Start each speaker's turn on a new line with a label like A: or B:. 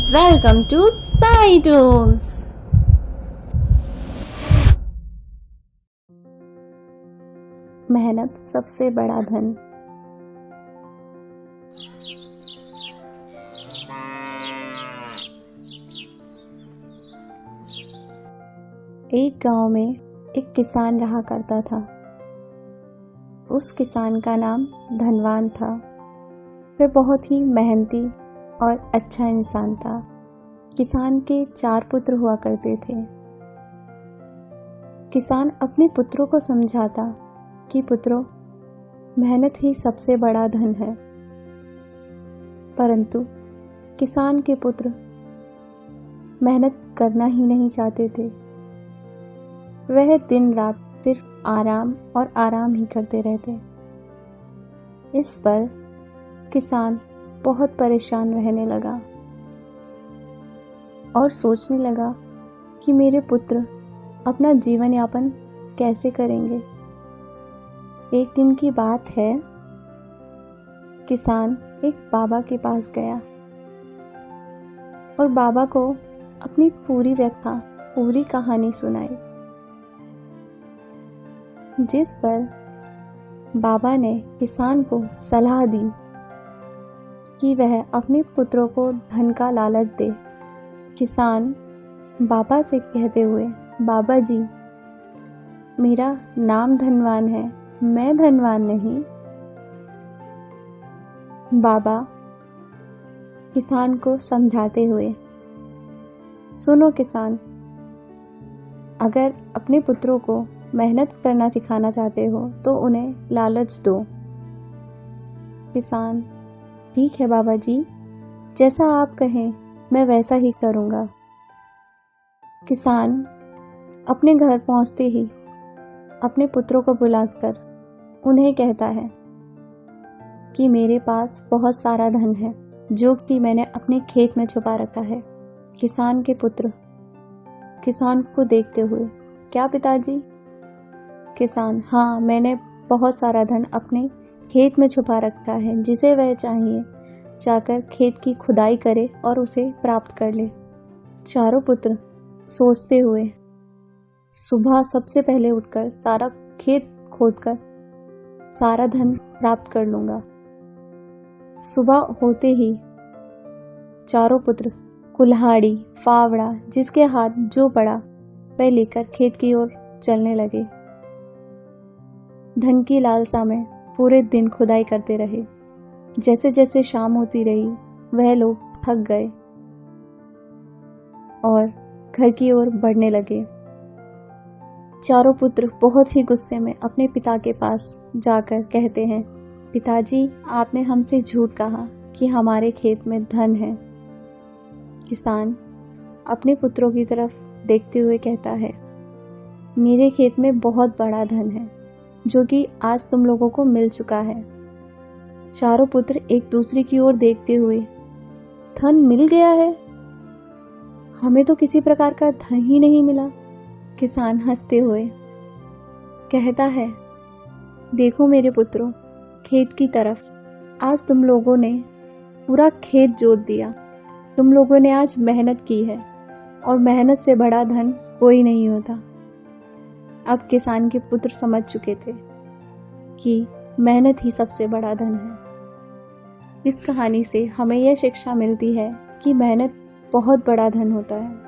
A: Welcome to Sai Tools. मेहनत सबसे बड़ा धन। एक गांव में एक किसान रहा करता था। उस किसान का नाम धनवान था। वह बहुत ही मेहनती और अच्छा इंसान था। किसान के 4 पुत्र हुआ करते थे। किसान अपने पुत्रों को समझाता कि पुत्रों, मेहनत ही सबसे बड़ा धन है। परंतु किसान के पुत्र मेहनत करना ही नहीं चाहते थे। वह दिन रात सिर्फ आराम और आराम ही करते रहते। इस पर किसान बहुत परेशान रहने लगा और सोचने लगा कि मेरे पुत्र अपना जीवन यापन कैसे करेंगे। एक दिन की बात है, किसान एक बाबा के पास गया और बाबा को अपनी पूरी व्यथा, पूरी कहानी सुनाई, जिस पर बाबा ने किसान को सलाह दी कि वह अपने पुत्रों को धन का लालच दे। किसान बाबा से कहते हुए, बाबा जी, मेरा नाम धनवान है, मैं धनवान नहीं। बाबा किसान को समझाते हुए, सुनो किसान, अगर अपने पुत्रों को मेहनत करना सिखाना चाहते हो तो उन्हें लालच दो। किसान, ठीक है बाबा जी, जैसा आप कहें मैं वैसा ही करूँगा। किसान अपने घर पहुँचते ही अपने पुत्रों को बुलाकर उन्हें कहता है कि मेरे पास बहुत सारा धन है जो कि मैंने अपने खेत में छुपा रखा है। किसान के पुत्र किसान को देखते हुए, क्या पिताजी? किसान, हाँ, मैंने बहुत सारा धन अपने खेत में छुपा रखा है, जिसे वह चाहिए जाकर खेत की खुदाई करे और उसे प्राप्त कर ले। चारों पुत्र सोचते हुए सुबह सबसे पहले उठकर सारा खेत खोदकर सारा धन प्राप्त कर लूंगा। सुबह होते ही चारों पुत्र कुल्हाड़ी, फावड़ा, जिसके हाथ जो पड़ा वह लेकर खेत की ओर चलने लगे। धन की लालसा में पूरे दिन खुदाई करते रहे। जैसे जैसे शाम होती रही वह लोग थक गए और घर की ओर बढ़ने लगे। चारों पुत्र बहुत ही गुस्से में अपने पिता के पास जाकर कहते हैं, पिताजी, आपने हमसे झूठ कहा कि हमारे खेत में धन है। किसान अपने पुत्रों की तरफ देखते हुए कहता है, मेरे खेत में बहुत बड़ा धन है जो कि आज तुम लोगों को मिल चुका है। चारों पुत्र एक दूसरे की ओर देखते हुए, धन मिल गया है? हमें तो किसी प्रकार का धन ही नहीं मिला। किसान हंसते हुए कहता है, देखो मेरे पुत्रों, खेत की तरफ। आज तुम लोगों ने पूरा खेत जोत दिया। तुम लोगों ने आज मेहनत की है और मेहनत से बड़ा धन कोई नहीं होता। अब किसान के पुत्र समझ चुके थे कि मेहनत ही सबसे बड़ा धन है। इस कहानी से हमें यह शिक्षा मिलती है कि मेहनत बहुत बड़ा धन होता है।